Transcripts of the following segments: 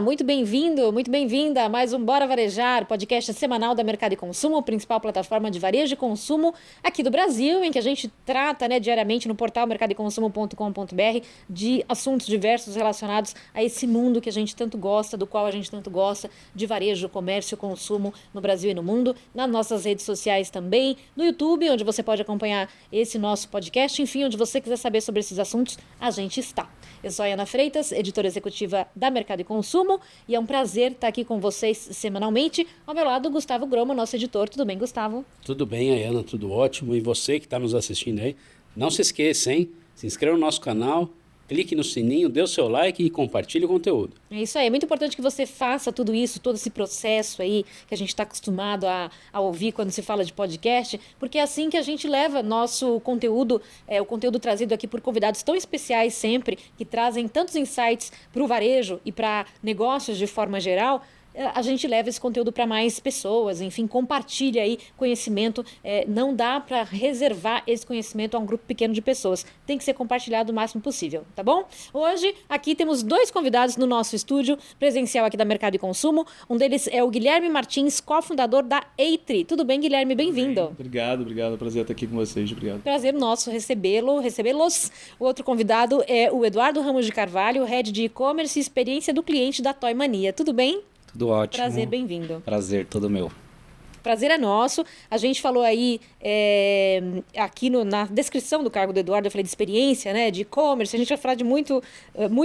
Olá, muito bem-vindo, muito bem-vinda a mais um Bora Varejar, podcast semanal da Mercado e Consumo, principal plataforma de varejo e consumo aqui do Brasil, em que a gente trata diariamente no portal mercadoeconsumo.com.br de assuntos diversos relacionados a esse mundo que a gente tanto gosta, do qual a gente tanto gosta, de varejo, comércio, consumo no Brasil e no mundo, nas nossas redes sociais também, no YouTube, onde você pode acompanhar esse nosso podcast, enfim, onde você quiser saber sobre esses assuntos, a gente está. Eu sou a Ana Freitas, editora executiva da Mercado e Consumo, e é um prazer estar aqui com vocês semanalmente. Ao meu lado, Gustavo Gromo, nosso editor. Tudo bem, Gustavo? Tudo bem, Ana, tudo ótimo. E você que está nos assistindo aí, não se esqueça, hein? Se inscreva no nosso canal, clique no sininho, dê o seu like e compartilhe o conteúdo. É isso aí, é muito importante que você faça tudo isso, todo esse processo aí que a gente está acostumado a ouvir quando se fala de podcast, porque é assim que a gente leva nosso conteúdo, o conteúdo trazido aqui por convidados tão especiais sempre, que trazem tantos insights para o varejo e para negócios de forma geral. A gente leva esse conteúdo para mais pessoas, enfim, compartilha aí conhecimento. Não dá para reservar esse conhecimento a um grupo pequeno de pessoas. Tem que ser compartilhado o máximo possível, tá bom? Hoje, aqui temos dois convidados no nosso estúdio presencial aqui da Mercado e Consumo. Um deles é o Guilherme Martins, cofundador da Eitri. Tudo bem, Guilherme? Bem-vindo. Obrigado. Prazer estar aqui com vocês. Obrigado. Prazer nosso recebê-los. O outro convidado é o Eduardo Ramos de Carvalho, Head de E-Commerce e Experiência do Cliente da Toy Mania. Tudo bem? Tudo ótimo. Prazer, bem-vindo. Prazer, todo meu. Prazer é nosso. A gente falou aí, aqui na descrição do cargo do Eduardo, eu falei de experiência, de e-commerce. A gente vai falar de muito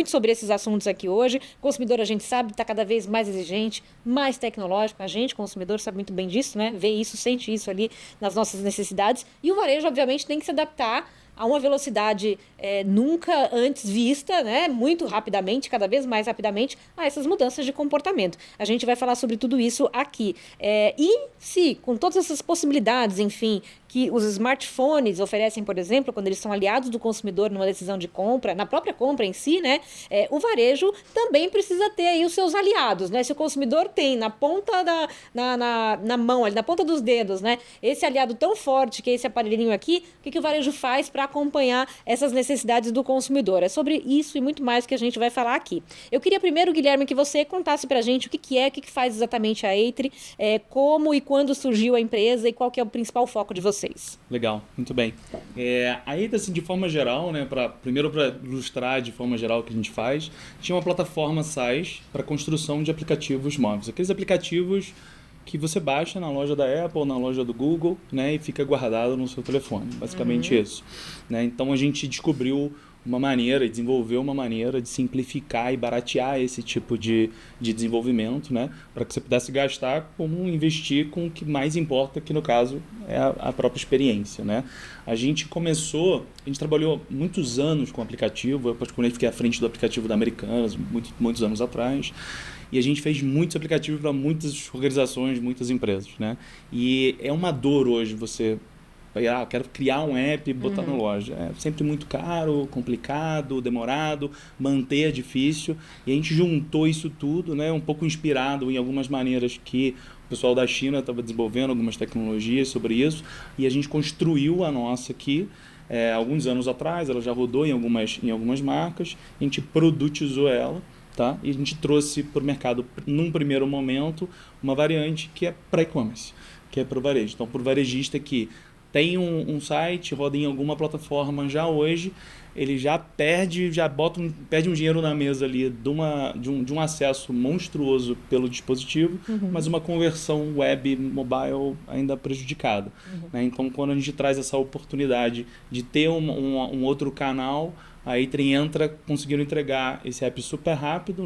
sobre esses assuntos aqui hoje. O consumidor, a gente sabe, está cada vez mais exigente, mais tecnológico. A gente, consumidor, sabe muito bem disso, vê isso, sente isso ali nas nossas necessidades. E o varejo, obviamente, tem que se adaptar a uma velocidade nunca antes vista, muito rapidamente, cada vez mais rapidamente, a essas mudanças de comportamento. A gente vai falar sobre tudo isso aqui. E se, com todas essas possibilidades, enfim, que os smartphones oferecem, por exemplo, quando eles são aliados do consumidor numa decisão de compra, na própria compra em si, o varejo também precisa ter aí os seus aliados, Se o consumidor tem na ponta na mão, ali, na ponta dos dedos, esse aliado tão forte que é esse aparelhinho aqui, o que o varejo faz para acompanhar essas necessidades do consumidor? É sobre isso e muito mais que a gente vai falar aqui. Eu queria primeiro, Guilherme, que você contasse pra gente o que faz exatamente a Eitri, como e quando surgiu a empresa e qual que é o principal foco de vocês. Legal, muito bem. A Eitri, assim, de forma geral, primeiro para ilustrar de forma geral o que a gente faz, tinha uma plataforma SaaS para construção de aplicativos móveis. Aqueles aplicativos que você baixa na loja da Apple, na loja do Google, e fica guardado no seu telefone. Basicamente isso. Então a gente descobriu uma maneira, desenvolveu uma maneira de simplificar e baratear esse tipo de desenvolvimento, para que você pudesse gastar como investir com o que mais importa, que no caso é a própria experiência. A gente trabalhou muitos anos com o aplicativo, eu particularmente fiquei à frente do aplicativo da Americanas, muitos anos atrás, e a gente fez muitos aplicativos para muitas organizações, muitas empresas. E é uma dor hoje você... eu quero criar um app e botar na loja. É sempre muito caro, complicado, demorado, manter é difícil. E a gente juntou isso tudo, um pouco inspirado em algumas maneiras que o pessoal da China estava desenvolvendo, algumas tecnologias sobre isso. E a gente construiu a nossa aqui alguns anos atrás. Ela já rodou em algumas marcas. A gente produtizou ela. E a gente trouxe para o mercado, num primeiro momento, uma variante que é para e-commerce, que é para o varejo. Então, para o varejista que tem um site, roda em alguma plataforma já hoje, ele já perde um dinheiro na mesa ali de um acesso monstruoso pelo dispositivo, mas uma conversão web, mobile ainda prejudicada. Então, quando a gente traz essa oportunidade de ter um outro canal, a Eitri conseguiram entregar esse app super rápido,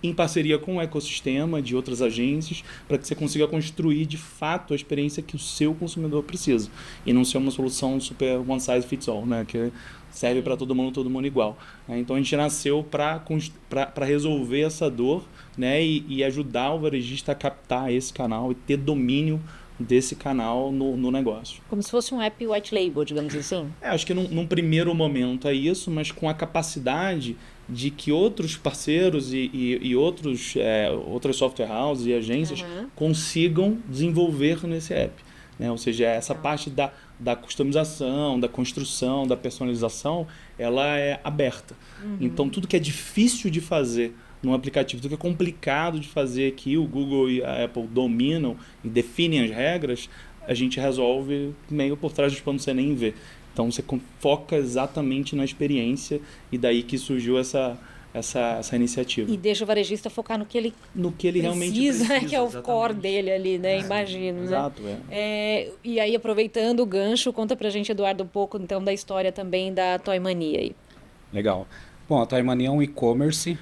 em parceria com o ecossistema de outras agências, para que você consiga construir de fato a experiência que o seu consumidor precisa. E não ser uma solução super one size fits all, que serve para todo mundo igual. Então a gente nasceu para resolver essa dor, e ajudar o varejista a captar esse canal e ter domínio desse canal no negócio. Como se fosse um app white label, digamos assim? Acho que num primeiro momento é isso, mas com a capacidade de que outros parceiros e outras software houses e agências consigam desenvolver nesse app. Ou seja, essa parte da customização, da construção, da personalização, ela é aberta. Então, tudo que é difícil de fazer num aplicativo, tudo que é complicado de fazer, que o Google e a Apple dominam e definem as regras, a gente resolve meio por trás dos panos, você nem vê. Então você foca exatamente na experiência, e daí que surgiu essa iniciativa. E deixa o varejista focar no que ele Realmente precisa, precisa, que é o exatamente. core dele ali, né? Imagino, Exato, né? E aí, aproveitando o gancho, conta pra gente, Eduardo, um pouco então da história também da Toy Mania aí. Legal. Bom, a Toy Mania é um e-commerce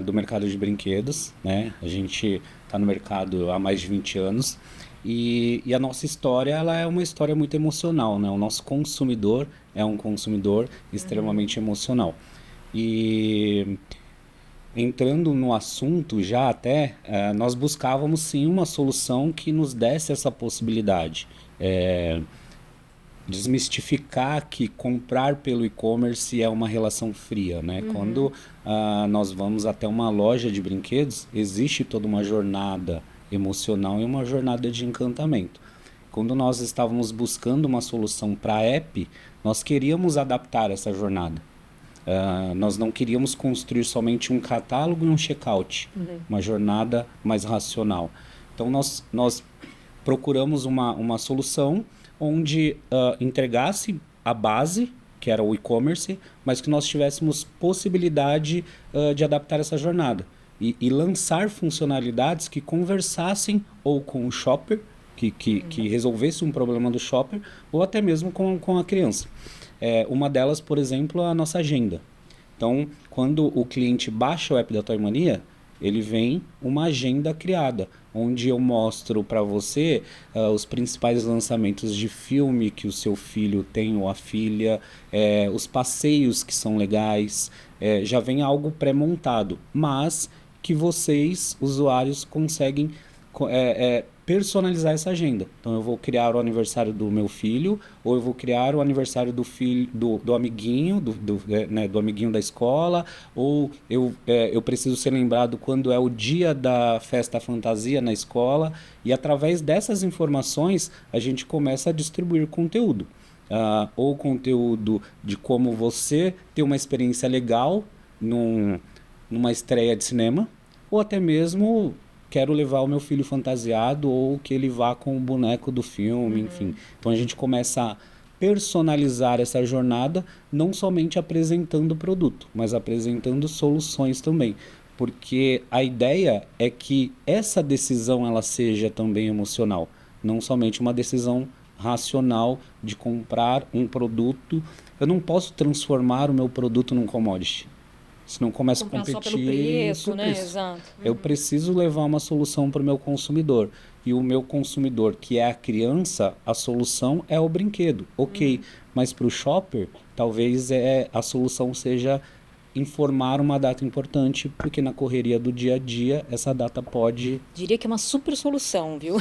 do mercado de brinquedos, né? A gente está no mercado há mais de 20 anos e a nossa história, ela é uma história muito emocional, né? O nosso consumidor é um consumidor extremamente emocional. E entrando no assunto já até, nós buscávamos sim uma solução que nos desse essa possibilidade. Desmistificar que comprar pelo e-commerce é uma relação fria, né? Quando nós vamos até uma loja de brinquedos, existe toda uma jornada emocional e uma jornada de encantamento. Quando nós estávamos buscando uma solução para app, nós queríamos adaptar essa jornada. Nós não queríamos construir somente um catálogo e um checkout, uma jornada mais racional. Então nós procuramos uma solução onde entregasse a base, que era o e-commerce, mas que nós tivéssemos possibilidade de adaptar essa jornada e lançar funcionalidades que conversassem ou com o shopper, que resolvesse um problema do shopper, ou até mesmo com a criança. Uma delas, por exemplo, é a nossa agenda. Então, quando o cliente baixa o app da Toy Mania, ele vem uma agenda criada, onde eu mostro para você os principais lançamentos de filme que o seu filho tem ou a filha, os passeios que são legais, já vem algo pré-montado, mas que vocês, usuários, conseguem personalizar essa agenda. Então eu vou criar o aniversário do meu filho, ou eu vou criar o aniversário do filho do amiguinho, do amiguinho da escola, ou eu preciso ser lembrado quando é o dia da festa fantasia na escola, e através dessas informações a gente começa a distribuir conteúdo. Ou conteúdo de como você ter uma experiência legal numa estreia de cinema, ou até mesmo quero levar o meu filho fantasiado ou que ele vá com o boneco do filme, enfim. Então a gente começa a personalizar essa jornada, não somente apresentando o produto, mas apresentando soluções também. Porque a ideia é que essa decisão ela seja também emocional, não somente uma decisão racional de comprar um produto. Eu não posso transformar o meu produto num commodity. Senão começa a competir só pelo preço, né? Exato. Eu preciso levar uma solução para o meu consumidor. E o meu consumidor, que é a criança, a solução é o brinquedo. Ok, mas para o shopper, talvez a solução seja informar uma data importante, porque na correria do dia a dia, essa data pode... Diria que é uma super solução, viu?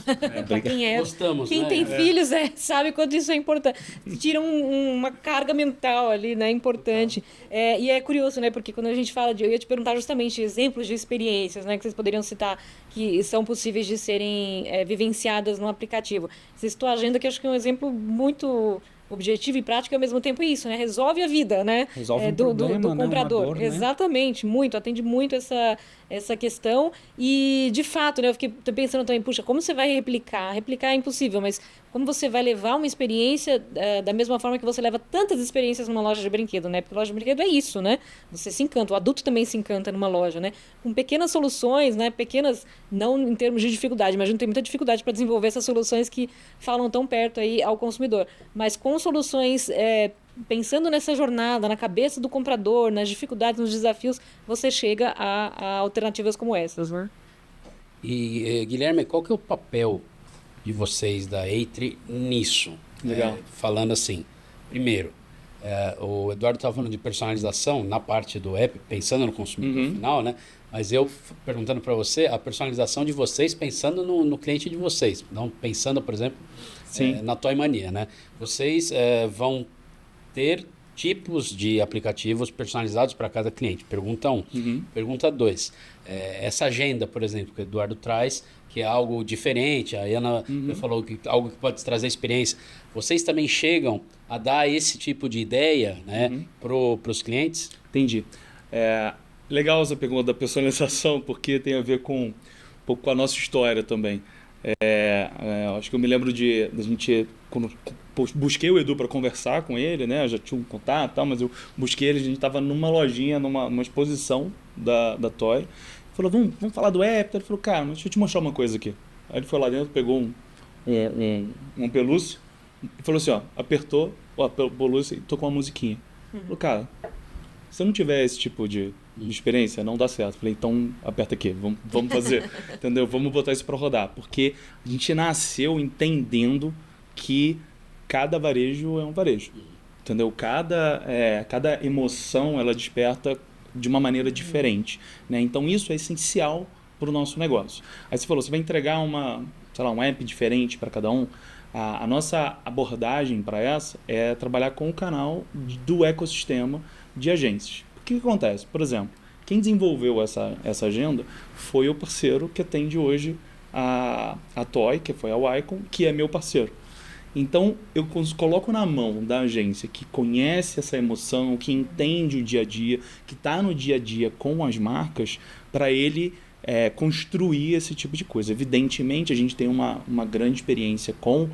Para quem Gostamos, quem né? tem filhos sabe quanto isso é importante. Tira uma carga mental ali, né? Importante. E é curioso, né? Porque quando a gente fala eu ia te perguntar justamente exemplos de experiências, né? Que vocês poderiam citar que são possíveis de serem vivenciadas no aplicativo. Vocês citou a agenda, que acho que é um exemplo muito objetivo e prático ao mesmo tempo isso, né? Resolve a vida, né? Resolve um problema, do comprador. uma dor, né? Exatamente, muito. Atende muito essa questão. E, de fato, né? Eu fiquei pensando também, puxa, como você vai replicar? Replicar é impossível, mas como você vai levar uma experiência da mesma forma que você leva tantas experiências numa loja de brinquedo, né? Porque loja de brinquedo é isso, né? Você se encanta, o adulto também se encanta numa loja, né? Com pequenas soluções, né? Pequenas, não em termos de dificuldade, mas a gente tem muita dificuldade para desenvolver essas soluções que falam tão perto aí ao consumidor. Mas com soluções pensando nessa jornada, na cabeça do comprador, nas dificuldades, nos desafios, você chega a alternativas como essas, né? E, Guilherme, qual que é o papel de vocês da Eitri nisso? Legal. Falando assim, primeiro, o Eduardo estava falando de personalização na parte do app, pensando no consumidor final, né? Mas eu perguntando para você, a personalização de vocês pensando no cliente de vocês, não pensando, por exemplo, na Toy Mania, né? Vocês vão ter tipos de aplicativos personalizados para cada cliente. Pergunta 1. Pergunta 2. Essa agenda, por exemplo, que o Eduardo traz, que é algo diferente, a Ana falou que algo que pode trazer experiência. Vocês também chegam a dar esse tipo de ideia, né, para os clientes? Entendi. Legal essa pergunta da personalização, porque tem a ver com um pouco com a nossa história também. Acho que eu me lembro da gente, quando busquei o Edu para conversar com ele, né? Eu já tinha um contato e tal, mas eu busquei ele, a gente estava numa lojinha, numa exposição da Toy. Ele falou, vamos falar do app? Ele falou, cara, deixa eu te mostrar uma coisa aqui. Aí ele foi lá dentro, pegou um pelúcio e falou assim, ó, apertou o pelúcio e tocou uma musiquinha. Ele falou, cara, se eu não tiver esse tipo de experiência, não dá certo. Falei, então aperta aqui, vamos fazer, entendeu? Vamos botar isso para rodar, porque a gente nasceu entendendo que cada varejo é um varejo, entendeu? Cada emoção, ela desperta de uma maneira diferente, né? Então isso é essencial para o nosso negócio. Aí você falou, você vai entregar um app diferente para cada um. A nossa abordagem para essa é trabalhar com o canal do ecossistema de agências. O que acontece? Por exemplo, quem desenvolveu essa agenda foi o parceiro que atende hoje a Toy, que foi a Wycom, que é meu parceiro. Então, eu coloco na mão da agência que conhece essa emoção, que entende o dia a dia, que está no dia a dia com as marcas, para ele construir esse tipo de coisa. Evidentemente, a gente tem uma grande experiência com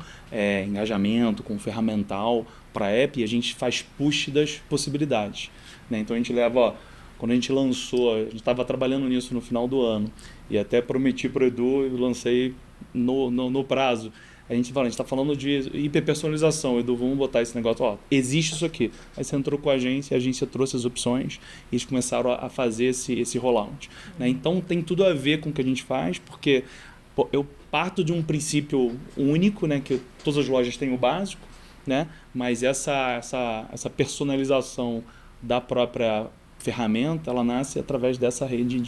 engajamento, com ferramental para app, e a gente faz push das possibilidades, né? Então, a gente leva... Quando a gente lançou, a gente estava trabalhando nisso no final do ano, e até prometi para o Edu e lancei no prazo. A gente está falando de hiperpersonalização. Edu, vamos botar esse negócio. Ó, existe isso aqui. Aí você entrou com a agência trouxe as opções e eles começaram a fazer esse rollout. Né? Então, tem tudo a ver com o que a gente faz, porque eu parto de um princípio único, né, que todas as lojas têm o básico, né, mas essa personalização da própria ferramenta, ela nasce através dessa rede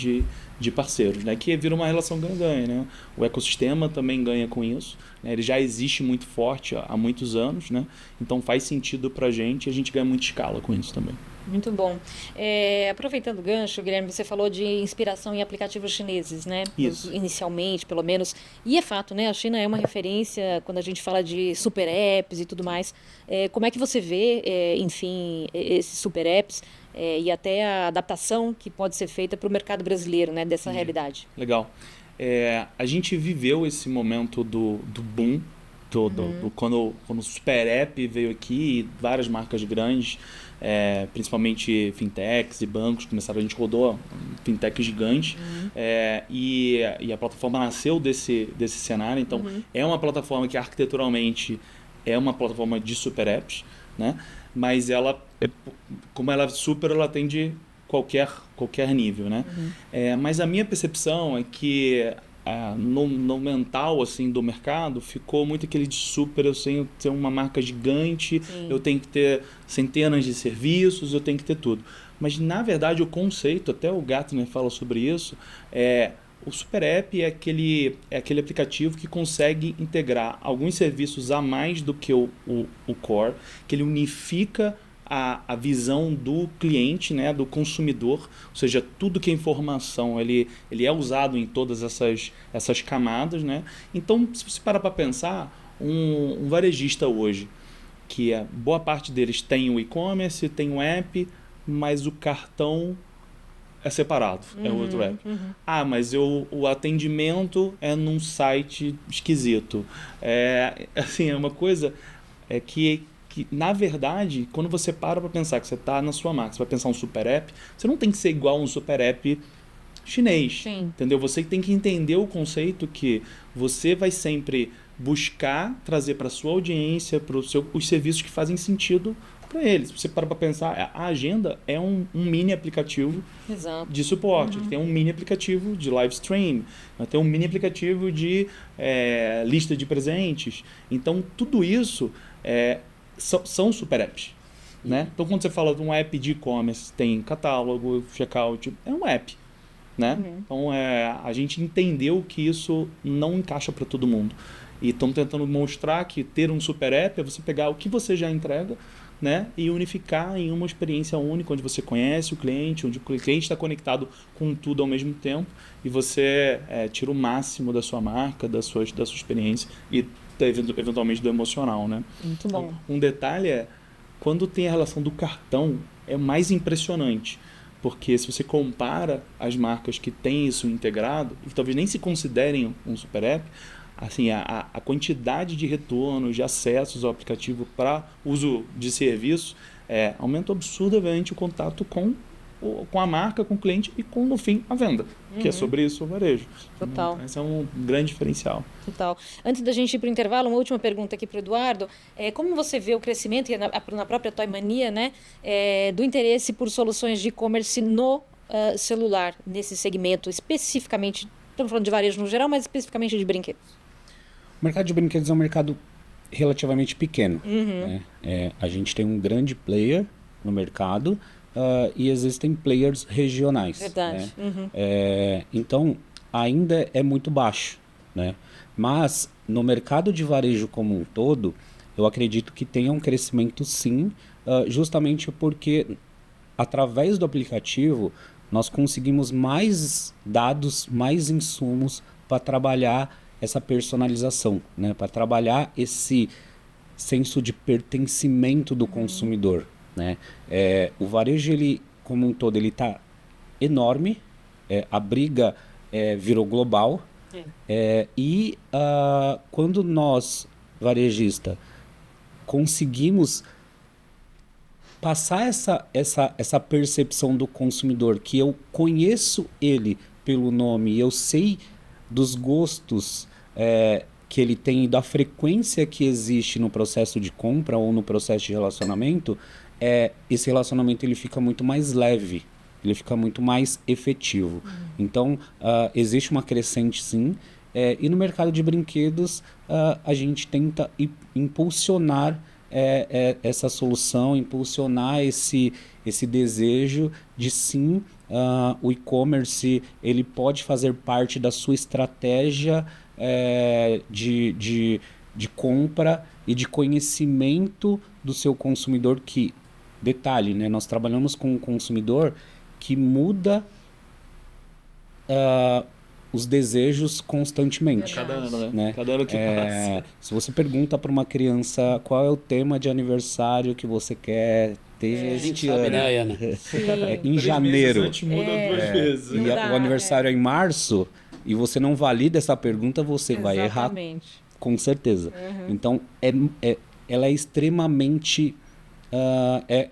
de parceiros, né? Que vira uma relação ganha-ganha, né? O ecossistema também ganha com isso, né? Ele já existe muito forte há muitos anos, né? Então faz sentido para a gente ganha muita escala com isso também. Muito bom. Aproveitando o gancho, Guilherme, você falou de inspiração em aplicativos chineses, né? Isso. Inicialmente, pelo menos. E é fato, né? A China é uma referência quando a gente fala de super apps e tudo mais. Como é que você vê, enfim, esses super apps e até a adaptação que pode ser feita para o mercado brasileiro, né? Dessa realidade? Legal. A gente viveu esse momento do boom, quando o super app veio aqui e várias marcas grandes, principalmente fintechs e bancos começaram, a gente rodou fintech gigante, e a plataforma nasceu desse cenário. Então é uma plataforma que arquiteturalmente é uma plataforma de super apps, né? Mas ela, como ela é super, ela atende qualquer nível, né? Mas a minha percepção é que no mental assim do mercado ficou muito aquele de super, eu tenho que ter uma marca gigante. Sim. Eu tenho que ter centenas de serviços, eu tenho que ter tudo. Mas na verdade o conceito, até o Gartner fala sobre isso, o super app é aquele aplicativo que consegue integrar alguns serviços a mais do que o core, que ele unifica a visão do cliente, né, do consumidor, ou seja, tudo que é informação, ele é usado em todas essas camadas, né? Então, se você parar para pensar, um varejista hoje, que boa parte deles tem o e-commerce, tem o app, mas o cartão é separado, é outro app. Mas o atendimento é num site esquisito. Assim, é uma coisa que na verdade, quando você para pensar que você está na sua marca, você vai pensar um super app, você não tem que ser igual um super app chinês. Sim. Entendeu? Você tem que entender o conceito que você vai sempre buscar trazer para a sua audiência, para os serviços que fazem sentido para eles. Você para pensar, a agenda é um mini aplicativo. Exato. De suporte. Tem um mini aplicativo de live stream, tem um mini aplicativo de lista de presentes. Então, tudo isso são super apps, né? Então, quando você fala de um app de e-commerce, tem catálogo, checkout, é um app, né? Então, a gente entendeu que isso não encaixa para todo mundo. E estamos tentando mostrar que ter um super app é você pegar o que você já entrega, né, e unificar em uma experiência única, onde você conhece o cliente, onde o cliente está conectado com tudo ao mesmo tempo, e você tira o máximo da sua marca, da sua experiência e eventualmente do emocional, né? Muito bom. Um detalhe quando tem a relação do cartão, é mais impressionante, Porque se você compara as marcas que têm isso integrado, e que talvez nem se considerem um super app, assim, a quantidade de retornos, de acessos ao aplicativo para uso de serviço, aumenta absurdamente o contato com a marca, com o cliente e com, no fim, a venda, que é sobre isso o varejo. Total. Então, esse é um grande diferencial. Total. Antes da gente ir para o intervalo, uma última pergunta aqui para o Eduardo. Como você vê o crescimento, e na própria Toy Mania, né, do interesse por soluções de e-commerce no celular, nesse segmento, especificamente, estamos falando de varejo no geral, mas especificamente de brinquedos? O mercado de brinquedos é um mercado relativamente pequeno. Né? A gente tem um grande player no mercado, e existem players regionais. Verdade. Né? Então, ainda é muito baixo. Né? Mas, no mercado de varejo como um todo, eu acredito que tenha um crescimento sim, justamente porque, através do aplicativo, nós conseguimos mais dados, mais insumos para trabalhar essa personalização, né? Para trabalhar esse senso de pertencimento do consumidor. Né? O varejo, ele, como um todo, ele está enorme, a briga virou global, e quando nós, varejista, conseguimos passar essa percepção do consumidor, que eu conheço ele pelo nome, eu sei dos gostos que ele tem e da frequência que existe no processo de compra ou no processo de relacionamento, esse relacionamento ele fica muito mais leve, ele fica muito mais efetivo. Então, existe uma crescente sim, e no mercado de brinquedos a gente tenta impulsionar essa solução, impulsionar esse desejo de sim, o e-commerce ele pode fazer parte da sua estratégia de compra e de conhecimento do seu consumidor, que, detalhe, né, nós trabalhamos com um consumidor que muda os desejos constantemente. Cada ano, né? Cada ano que passa. Se você pergunta para uma criança qual é o tema de aniversário que você quer ter este ano, Sabe, né, Ana? em janeiro, Antes muda 2 vezes. e o aniversário é em março, e você não valida essa pergunta, você vai errar Exatamente. com certeza. Então, ela é extremamente...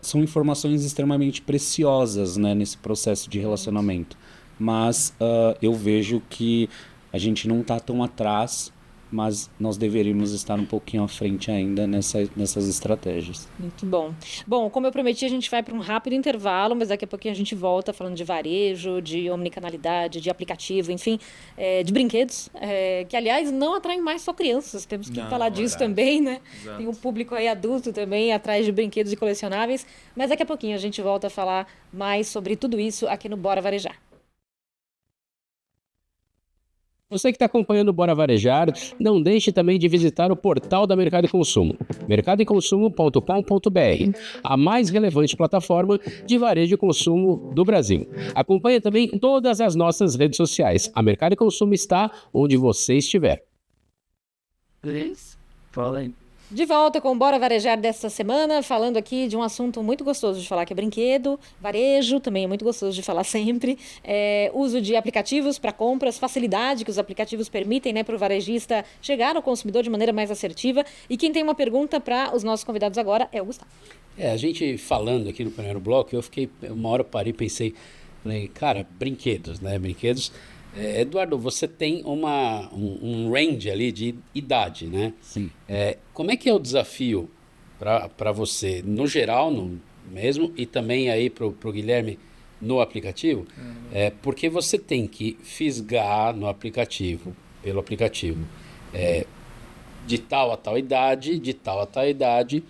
são informações extremamente preciosas, né, nesse processo de relacionamento. Mas eu vejo que a gente não está tão atrás, mas nós deveríamos estar um pouquinho à frente ainda nessas estratégias. Muito bom. Bom, como eu prometi, a gente vai para um rápido intervalo, mas daqui a pouquinho a gente volta falando de varejo, de omnicanalidade, de aplicativo, enfim, de brinquedos, que, aliás, não atraem mais só crianças, temos que falar disso também, né? Exato. Tem um público aí adulto também atrás de brinquedos e colecionáveis, mas daqui a pouquinho a gente volta a falar mais sobre tudo isso aqui no Bora Varejar. Você que está acompanhando o Bora Varejar, não deixe também de visitar o portal da Mercado e Consumo, mercadoeconsumo.com.br, a mais relevante plataforma de varejo e consumo do Brasil. Acompanhe também todas as nossas redes sociais. A Mercado e Consumo está onde você estiver. De volta com o Bora Varejar desta semana, falando aqui de um assunto muito gostoso de falar, que é brinquedo, varejo, também é muito gostoso de falar sempre, uso de aplicativos para compras, facilidade que os aplicativos permitem, né, para o varejista chegar ao consumidor de maneira mais assertiva. E quem tem uma pergunta para os nossos convidados agora é o Gustavo. A gente falando aqui no primeiro bloco, eu fiquei, uma hora eu parei e pensei, falei, cara, brinquedos, né, brinquedos... Eduardo, você tem um range ali de idade, né? Sim. Como é que é o desafio para você, no geral, mesmo, e também aí para o Guilherme no aplicativo? Porque você tem que fisgar no aplicativo, pelo aplicativo, de tal a tal idade, de tal a tal idade.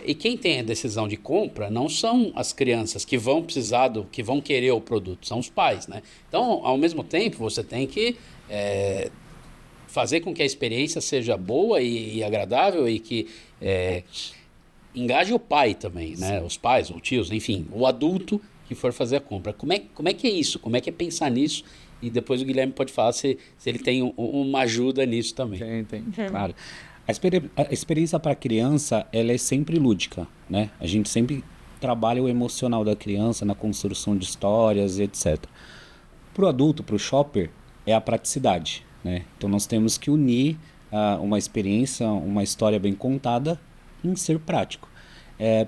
E quem tem a decisão de compra não são as crianças que vão precisar, que vão querer o produto, são os pais, né? Então, ao mesmo tempo, você tem que fazer com que a experiência seja boa e agradável e que engaje o pai também, né? Os pais, os tios, enfim, o adulto que for fazer a compra. Como é que é isso? Como é que é pensar nisso? E depois o Guilherme pode falar se ele tem uma ajuda nisso também. Tem. Claro. A experiência para a criança, ela é sempre lúdica, né? A gente sempre trabalha o emocional da criança na construção de histórias e etc. Para o adulto, para o shopper, é a praticidade, né? Então nós temos que unir uma experiência, uma história bem contada em ser prático.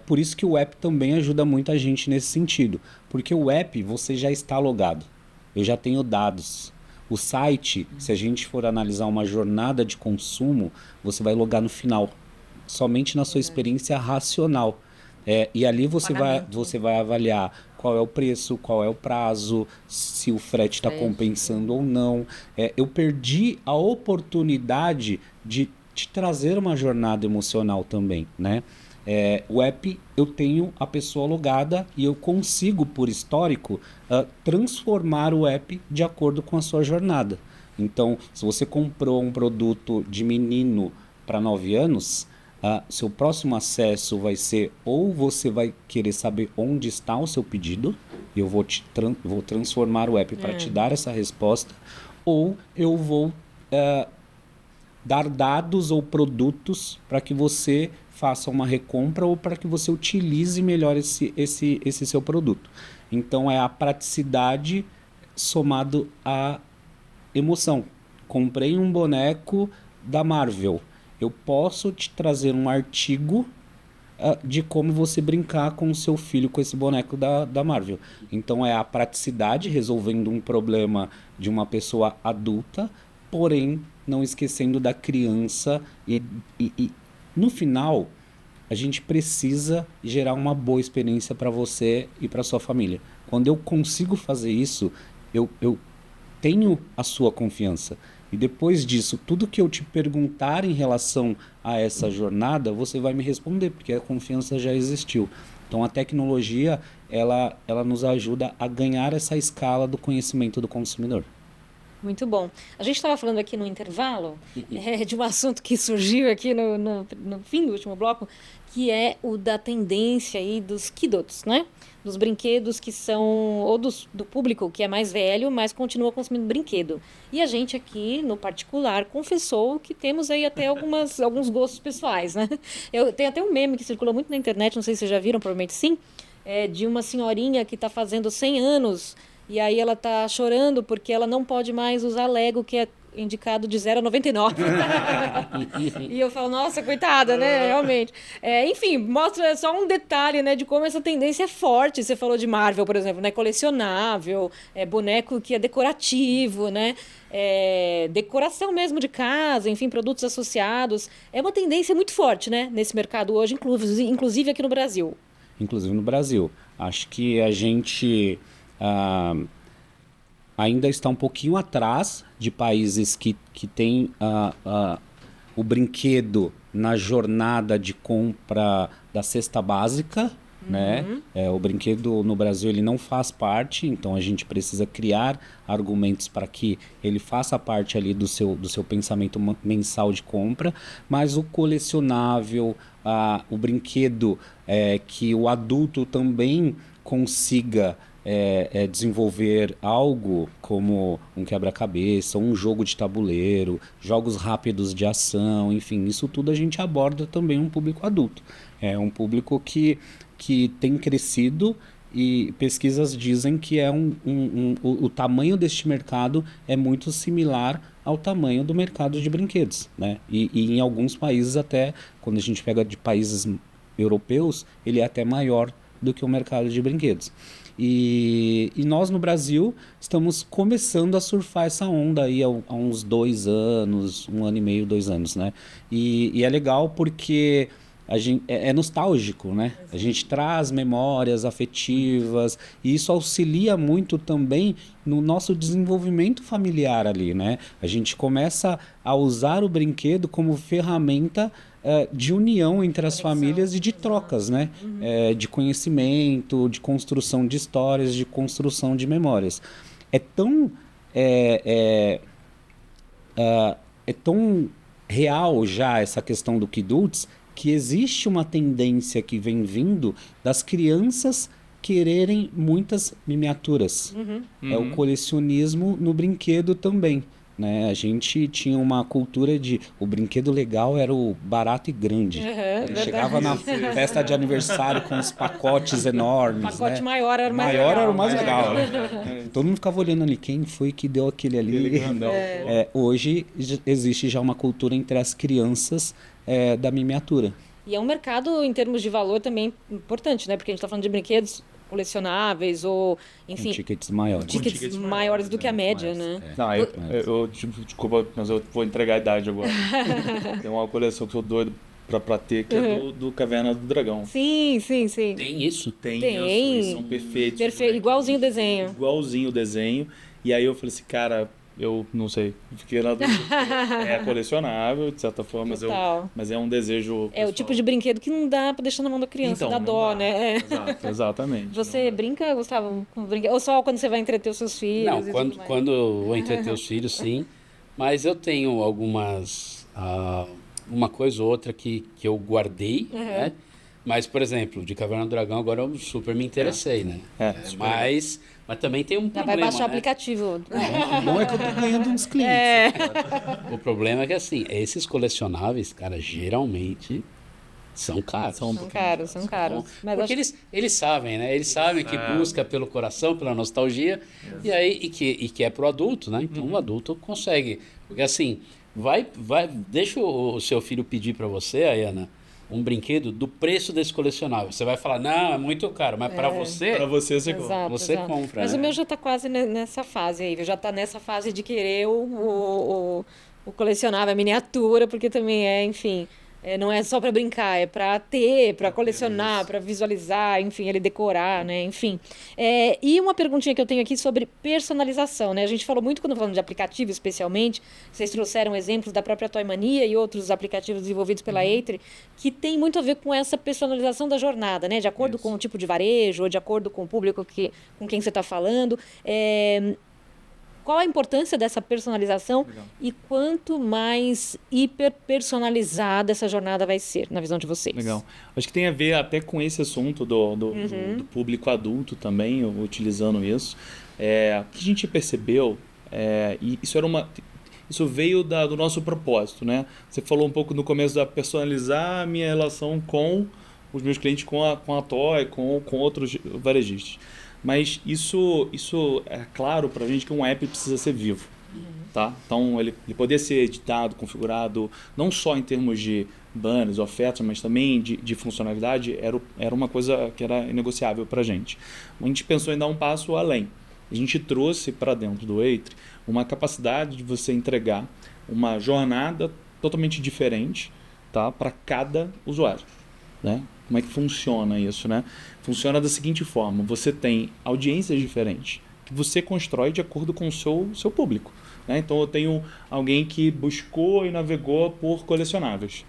Por isso que o app também ajuda muita gente nesse sentido, porque o app você já está logado, eu já tenho dados. O site, se a gente for analisar uma jornada de consumo, você vai logar no final, somente na sua experiência racional. E ali você vai avaliar qual é o preço, qual é o prazo, se o frete está compensando ou não. Eu perdi a oportunidade de te trazer uma jornada emocional também, né? O app, eu tenho a pessoa logada e eu consigo, por histórico, transformar o app de acordo com a sua jornada. Então, se você comprou um produto de menino para 9 anos, seu próximo acesso vai ser, ou você vai querer saber onde está o seu pedido, e eu vou transformar o app para te dar essa resposta, ou eu vou dar dados ou produtos para que você faça uma recompra ou para que você utilize melhor esse seu produto. Então é a praticidade somado à emoção. Comprei um boneco da Marvel. Eu posso te trazer um artigo de como você brincar com o seu filho com esse boneco da Marvel. Então é a praticidade resolvendo um problema de uma pessoa adulta, porém não esquecendo da criança e no final, a gente precisa gerar uma boa experiência para você e para sua família. Quando eu consigo fazer isso, eu tenho a sua confiança. E depois disso, tudo que eu te perguntar em relação a essa jornada, você vai me responder, porque a confiança já existiu. Então a tecnologia, ela nos ajuda a ganhar essa escala do conhecimento do consumidor. Muito bom. A gente estava falando aqui no intervalo de um assunto que surgiu aqui no fim do último bloco, que é o da tendência aí dos kiddos, né? Dos brinquedos que são, ou do público que é mais velho, mas continua consumindo brinquedo. E a gente aqui, no particular, confessou que temos aí até alguns gostos pessoais, né? Tem até um meme que circula muito na internet, não sei se vocês já viram, provavelmente sim, de uma senhorinha que está fazendo 100 anos. E aí ela tá chorando porque ela não pode mais usar Lego, que é indicado de 0 a 99. E eu falo, nossa, coitada, né? Realmente. Enfim, mostra só um detalhe, né, de como essa tendência é forte. Você falou de Marvel, por exemplo, né? Colecionável, boneco que é decorativo, né? Decoração mesmo de casa, enfim, produtos associados. É uma tendência muito forte, né? Nesse mercado hoje, inclusive aqui no Brasil. Inclusive no Brasil. Acho que a gente... ainda está um pouquinho atrás de países que têm o brinquedo na jornada de compra da cesta básica, né? O brinquedo no Brasil ele não faz parte, então a gente precisa criar argumentos para que ele faça parte ali do seu pensamento mensal de compra, mas o colecionável, o brinquedo que o adulto também consiga desenvolver algo como um quebra-cabeça, um jogo de tabuleiro, jogos rápidos de ação, enfim, isso tudo a gente aborda também um público adulto. É um público que tem crescido e pesquisas dizem que o tamanho deste mercado é muito similar ao tamanho do mercado de brinquedos, né? E em alguns países até, quando a gente pega de países europeus, ele é até maior do que o mercado de brinquedos. E nós no Brasil estamos começando a surfar essa onda aí há uns 2 anos, 1 ano e meio, 2 anos, né? E é legal porque a gente, é nostálgico, né? A gente traz memórias afetivas e isso auxilia muito também no nosso desenvolvimento familiar ali, né? A gente começa a usar o brinquedo como ferramenta de união entre as famílias e de trocas, né? De conhecimento, de construção de histórias, de construção de memórias. É tão real já essa questão do Kiduts que existe uma tendência que vem vindo das crianças quererem muitas miniaturas. É o colecionismo no brinquedo também. né? A gente tinha uma cultura de o brinquedo legal era o barato e grande. Ele chegava na festa de aniversário com os pacotes enormes, O pacote né? maior era o mais Maior legal. era o mais legal, né? Todo mundo ficava olhando ali quem foi que deu aquele ali. Aquele grandão. Hoje existe já uma cultura entre as crianças da miniatura. E é um mercado, em termos de valor, também importante, né? Porque a gente está falando de brinquedos colecionáveis ou, enfim, Com tickets maiores. tickets maiores do que a média, né? Não, desculpa, mas eu vou entregar a idade agora. Tem uma coleção que eu sou doido pra ter, que é do Caverna do Dragão. Sim, sim, sim. Tem isso? Tem. Tem. Eles são perfeitos. Perfeito, igualzinho o desenho. Igualzinho o desenho. E aí eu falei assim, cara, eu não sei. Fiquei na dúvida. É colecionável, de certa forma, Total. mas é um desejo. É o tipo de brinquedo que não dá pra deixar na mão da criança, Então, dá não dó, dá. né? Exato, exatamente. Você brinca, Gustavo, com brinquedo? Ou só quando você vai entreter os seus filhos? Não, e quando, tudo mais? quando eu vou entreter os filhos, sim. Mas eu tenho algumas... uma coisa ou outra que eu guardei, né? Mas, por exemplo, de Caverna do Dragão, agora eu super me interessei, né? Mas também tem um Já problema, vai baixar o né? aplicativo. O bom é que eu tô ganhando uns clientes. O problema é que, assim, esses colecionáveis, cara, geralmente são caros. São caros, são caros. Mas Porque acho... eles sabem, né? Eles sabem que busca pelo coração, pela nostalgia, e que é pro adulto, né? Então o adulto consegue. Porque assim, deixa o seu filho pedir para você, Ayana, um brinquedo do preço desse colecionável. Você vai falar, não, é muito caro, mas para você, Pra você compra. Exato, você exato. compra. Mas né? o meu já está quase nessa fase aí, já está nessa fase de querer o colecionável, a miniatura, porque também enfim, não é só para brincar, é para ter, para colecionar, para visualizar, enfim, ele decorar, né? Enfim. E uma perguntinha que eu tenho aqui sobre personalização, né? A gente falou muito quando falamos de aplicativo, especialmente, vocês trouxeram exemplos da própria Toy Mania e outros aplicativos desenvolvidos pela Eitri, que tem muito a ver com essa personalização da jornada, né? De acordo com o tipo de varejo, ou de acordo com o público com quem você está falando. Qual a importância dessa personalização e quanto mais hiperpersonalizada essa jornada vai ser, na visão de vocês? Legal. Acho que tem a ver até com esse assunto do público adulto também, utilizando isso. O que a gente percebeu, e isso veio do nosso propósito, né? Você falou um pouco no começo da personalizar a minha relação com os meus clientes, com a Toy, com outros varejistas. Mas isso é claro para a gente que um app precisa ser vivo. Tá? Então, ele poder ser editado, configurado, não só em termos de banners, ofertas, mas também de funcionalidade, era uma coisa que era inegociável para a gente. A gente pensou em dar um passo além. A gente trouxe para dentro do Eitri uma capacidade de você entregar uma jornada totalmente diferente, tá? Para cada usuário. Né? Como é que funciona isso, né? Funciona da seguinte forma: você tem audiências diferentes que você constrói de acordo com o seu público. Né? Então eu tenho alguém que buscou e navegou por colecionáveis.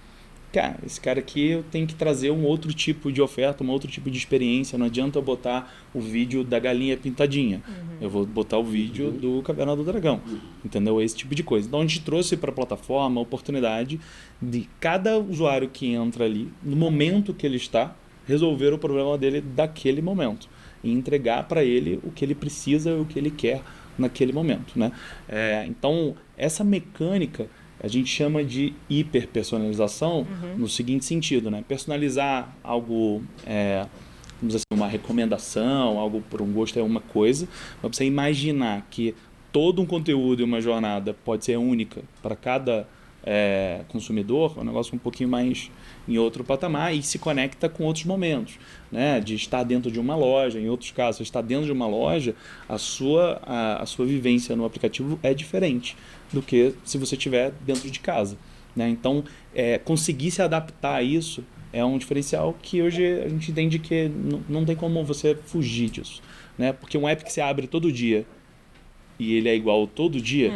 Cara, esse cara aqui eu tenho que trazer um outro tipo de oferta, um outro tipo de experiência. Não adianta eu botar o vídeo da galinha pintadinha. Eu vou botar o vídeo do Caverna do Dragão. Entendeu? Esse tipo de coisa. Então a gente trouxe para a plataforma a oportunidade de cada usuário que entra ali, no momento que ele está, resolver o problema dele daquele momento. E entregar para ele o que ele precisa, o que ele quer naquele momento. Né? Então, essa mecânica a gente chama de hiperpersonalização no seguinte sentido, né? Personalizar algo, vamos dizer assim, uma recomendação, algo por um gosto é uma coisa, mas você imaginar que todo um conteúdo e uma jornada pode ser única para cada consumidor, é um negócio um pouquinho mais em outro patamar e se conecta com outros momentos, né? De estar dentro de uma loja, em outros casos, estar dentro de uma loja, a sua vivência no aplicativo é diferente do que se você estiver dentro de casa, né? Então, conseguir se adaptar a isso é um diferencial que hoje a gente entende que não tem como você fugir disso, né? Porque um app que você abre todo dia e ele é igual todo dia,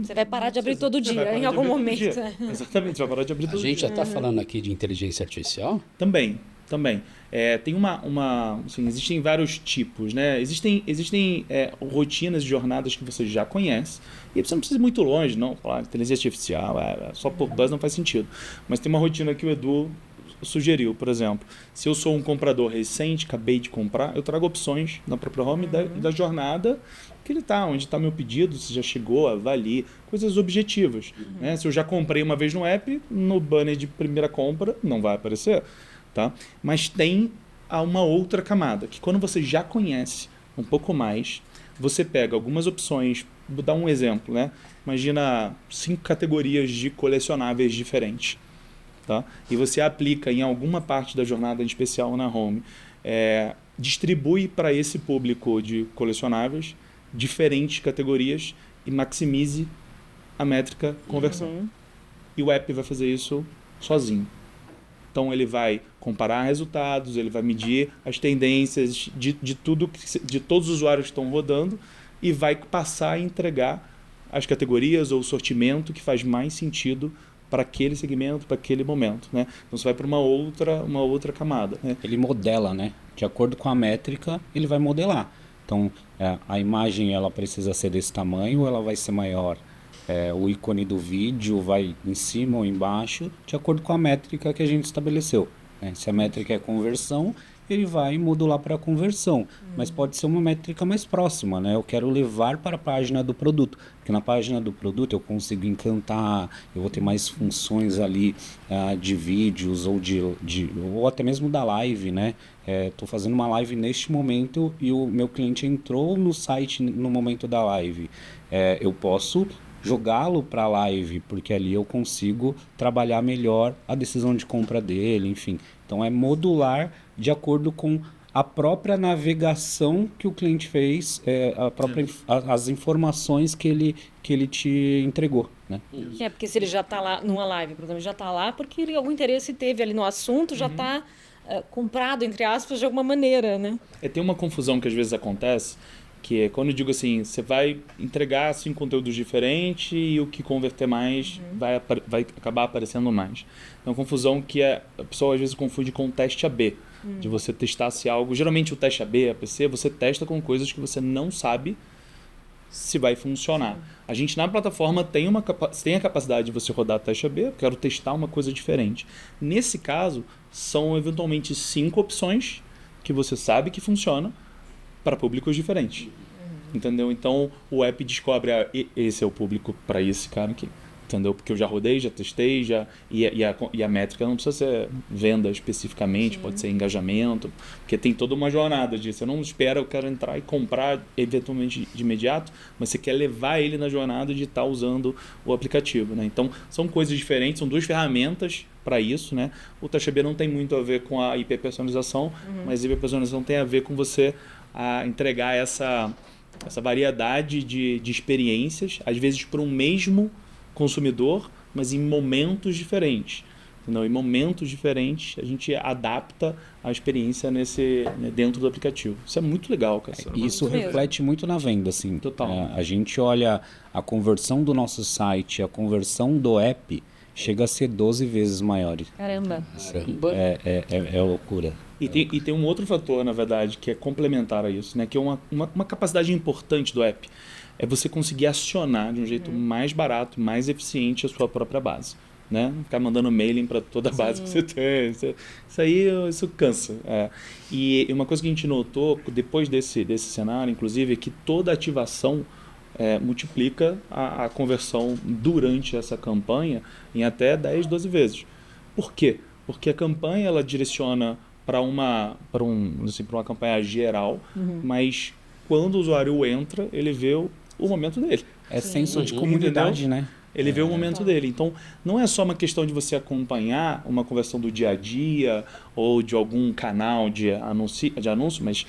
você vai parar de abrir todo dia, em algum momento. Exatamente, você vai parar de abrir todo dia. A gente já está falando aqui de inteligência artificial? Também. Tem assim, existem vários tipos, né? Existem rotinas de jornadas que você já conhece. E você não precisa ir muito longe, não. Falar inteligência artificial, só por buzz não faz sentido. Mas tem uma rotina que o Edu sugeriu, por exemplo, se eu sou um comprador recente, acabei de comprar, eu trago opções na própria home da jornada que ele está, onde está meu pedido, se já chegou, avalie, coisas objetivas. Né? Se eu já comprei uma vez no app, no banner de primeira compra não vai aparecer. Tá? Mas tem uma outra camada, que quando você já conhece um pouco mais, você pega algumas opções, vou dar um exemplo, né? Imagina 5 categorias de colecionáveis diferentes. Tá? E você aplica em alguma parte da jornada em especial na home, distribui para esse público de colecionáveis diferentes categorias e maximize a métrica conversão. E o app vai fazer isso sozinho. Então ele vai comparar resultados, ele vai medir as tendências de todos os usuários que estão rodando e vai passar a entregar as categorias ou o sortimento que faz mais sentido para aquele segmento, para aquele momento, né? Então você vai para uma outra camada, né? Ele modela, né? De acordo com a métrica, ele vai modelar. Então, a imagem ela precisa ser desse tamanho ou ela vai ser maior? O ícone do vídeo vai em cima ou embaixo, de acordo com a métrica que a gente estabeleceu. Né? Se a métrica é conversão, ele vai modular para a conversão. Mas pode ser uma métrica mais próxima, né? Eu quero levar para a página do produto. Porque na página do produto eu consigo encantar, eu vou ter mais funções ali de vídeos ou até mesmo da live, né? Estou fazendo uma live neste momento e o meu cliente entrou no site no momento da live. Eu posso jogá-lo para a live, porque ali eu consigo trabalhar melhor a decisão de compra dele, enfim. Então é modular de acordo com a própria navegação que o cliente fez, as informações que ele te entregou, né? Porque se ele já está lá numa live, por exemplo, já está lá porque ele algum interesse teve ali no assunto, já está comprado, entre aspas, de alguma maneira, né? Tem uma confusão que às vezes acontece, que é quando eu digo assim, você vai entregar 5 conteúdos diferentes e o que converter mais vai acabar aparecendo mais. É uma confusão que a pessoa às vezes confunde com o teste AB, de você testar se algo... Geralmente o teste AB, APC, você testa com coisas que você não sabe se vai funcionar. A gente na plataforma tem a capacidade de você rodar teste AB, eu quero testar uma coisa diferente. Nesse caso, são eventualmente 5 opções que você sabe que funciona para públicos diferentes. Entendeu? Então o app descobre esse é o público para esse cara aqui. Entendeu? Porque eu já rodei, já testei, e a métrica não precisa ser venda especificamente, pode ser engajamento, porque tem toda uma jornada disso. Você não espera, eu quero entrar e comprar eventualmente de imediato, mas você quer levar ele na jornada de estar usando o aplicativo, né? Então são coisas diferentes, são 2 ferramentas para isso, né? O Teste AB não tem muito a ver com a hiperpersonalização, mas a hiperpersonalização tem a ver com você entregar essa variedade de experiências, às vezes para um mesmo consumidor, mas em momentos diferentes. Entendeu? Em momentos diferentes, a gente adapta a experiência dentro do aplicativo. Isso é muito legal, cara. Isso reflete muito na venda, assim. Total. A gente olha a conversão do nosso site, a conversão do app, chega a ser 12 vezes maior. Caramba. É loucura. E tem um outro fator, na verdade, que é complementar a isso, né? Que é uma capacidade importante do app. É você conseguir acionar de um jeito mais barato, mais eficiente a sua própria base. Né? Não ficar mandando mailing para toda a base que você tem. Isso cansa. E uma coisa que a gente notou, depois desse cenário, inclusive, é que toda ativação multiplica a conversão durante essa campanha em até 10, 12 vezes. Por quê? Porque a campanha ela direciona para uma campanha geral, mas quando o usuário entra, ele vê o momento dele. É senso de comunidade, né? Ele vê o momento dele. Então, não é só uma questão de você acompanhar uma conversão do dia a dia ou de algum canal de anúncio, mas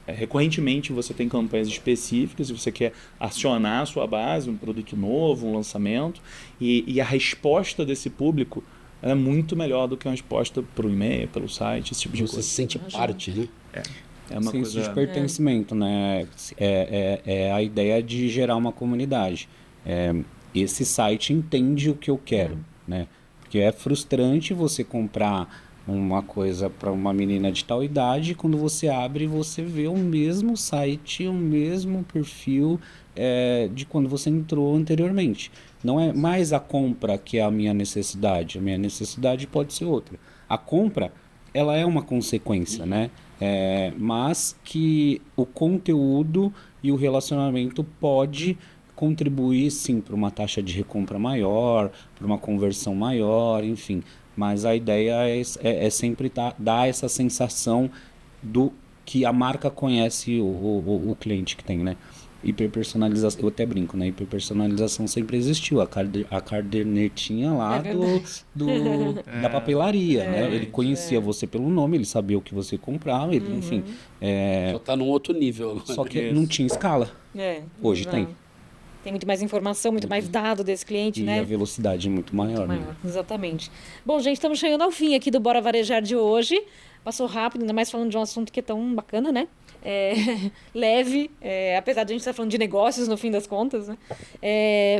recorrentemente você tem campanhas específicas e você quer acionar a sua base, um produto novo, um lançamento, e a resposta desse público é muito melhor do que uma resposta por e-mail, pelo site, esse tipo de coisa. Você se sente parte, né? É uma senso coisa de pertencimento, né? É a ideia de gerar uma comunidade. Esse site entende o que eu quero, né? Porque é frustrante você comprar uma coisa para uma menina de tal idade, quando você abre, você vê o mesmo site, o mesmo perfil de quando você entrou anteriormente. Não é mais a compra que é a minha necessidade pode ser outra. A compra, ela é uma consequência, né? Mas que o conteúdo e o relacionamento pode contribuir, sim, para uma taxa de recompra maior, para uma conversão maior, enfim. Mas a ideia é sempre dar essa sensação do que a marca conhece o cliente que tem, né? Hiperpersonalização, eu até brinco, né? Hiperpersonalização sempre existiu. A cadernetinha lá da papelaria, né? Ele conhecia você pelo nome, ele sabia o que você comprava, enfim. Só tá num outro nível agora. Só que não tinha escala. Hoje tem. Tem muito mais informação, muito mais dado desse cliente, e né? E a velocidade é muito maior. Né? Exatamente. Bom, gente, estamos chegando ao fim aqui do Bora Varejar de hoje. Passou rápido, ainda mais falando de um assunto que é tão bacana, né? Leve, apesar de a gente estar falando de negócios no fim das contas, né?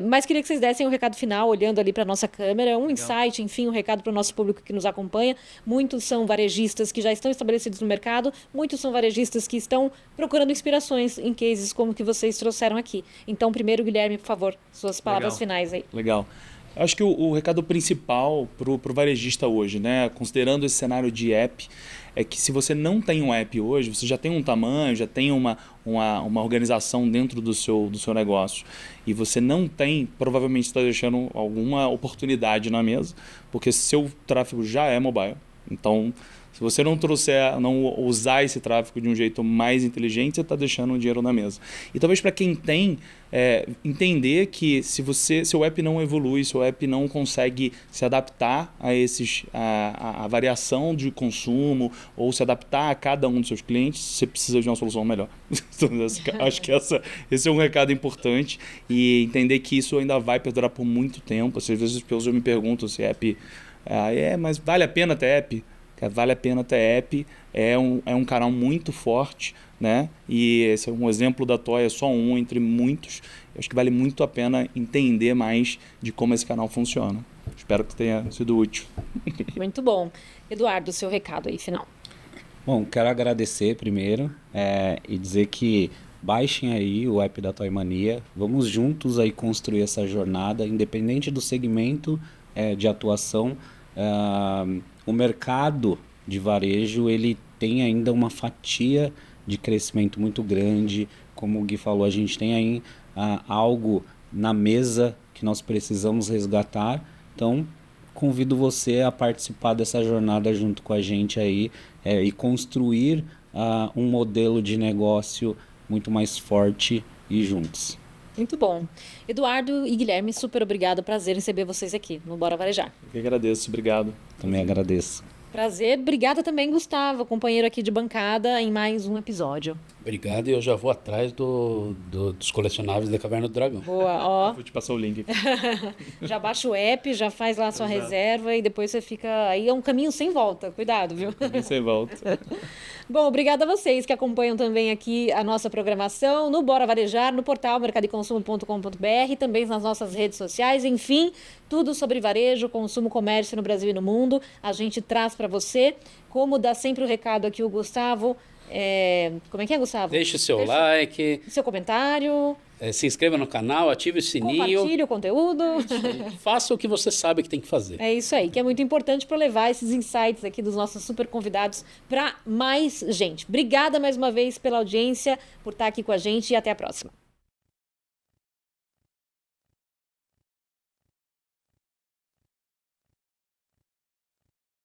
Mas queria que vocês dessem um recado final, olhando ali para a nossa câmera, um insight, enfim, um recado para o nosso público que nos acompanha. Muitos são varejistas que já estão estabelecidos no mercado, muitos são varejistas que estão procurando inspirações em cases como que vocês trouxeram aqui. Então, primeiro, Guilherme, por favor, suas palavras finais aí. Legal. Acho que o recado principal para o varejista hoje, né, considerando esse cenário de app, é que se você não tem um app hoje, você já tem um tamanho, já tem uma organização dentro do seu negócio e você não tem, provavelmente está deixando alguma oportunidade na mesa, porque seu tráfego já é mobile. Então, se você não usar esse tráfego de um jeito mais inteligente, você está deixando o dinheiro na mesa. E talvez para quem tem, entender que se seu app não evolui, seu app não consegue se adaptar a variação de consumo ou se adaptar a cada um dos seus clientes, você precisa de uma solução melhor. Acho que esse é um recado importante e entender que isso ainda vai perdurar por muito tempo. Às vezes as pessoas me perguntam se app... mas vale a pena ter app? Vale a pena ter app, é um canal muito forte, né? E esse é um exemplo da Toy, é só um entre muitos. Eu acho que vale muito a pena entender mais de como esse canal funciona. Espero que tenha sido útil. Muito bom. Eduardo, seu recado aí, final. Bom, quero agradecer primeiro e dizer que baixem aí o app da Toy Mania. Vamos juntos aí construir essa jornada, independente do segmento de atuação. O mercado de varejo ele tem ainda uma fatia de crescimento muito grande. Como o Gui falou, a gente tem aí algo na mesa que nós precisamos resgatar. Então, convido você a participar dessa jornada junto com a gente aí e construir um modelo de negócio muito mais forte e juntos. Muito bom. Eduardo e Guilherme, super obrigado. Prazer receber vocês aqui no Bora Varejar. Eu que agradeço. Obrigado. Também agradeço. Prazer. Obrigada também, Gustavo, companheiro aqui de bancada, em mais um episódio. Obrigado, e eu já vou atrás dos colecionáveis da Caverna do Dragão. Boa, ó. Vou te passar o link. Já baixa o app, já faz lá a sua reserva e depois você fica... Aí é um caminho sem volta. Cuidado, viu? Caminho sem volta. Bom, obrigada a vocês que acompanham também aqui a nossa programação no Bora Varejar, no portal mercadoeconsumo.com.br, também nas nossas redes sociais, enfim, tudo sobre varejo, consumo, comércio no Brasil e no mundo. A gente traz para você, como dá sempre o recado aqui o Gustavo. Como é que é, Gustavo? Deixe o seu like. Seu comentário. Se inscreva no canal, ative o sininho. Compartilhe o conteúdo. Faça o que você sabe que tem que fazer. É isso aí, que é muito importante para levar esses insights aqui dos nossos super convidados para mais gente. Obrigada mais uma vez pela audiência, por estar aqui com a gente e até a próxima.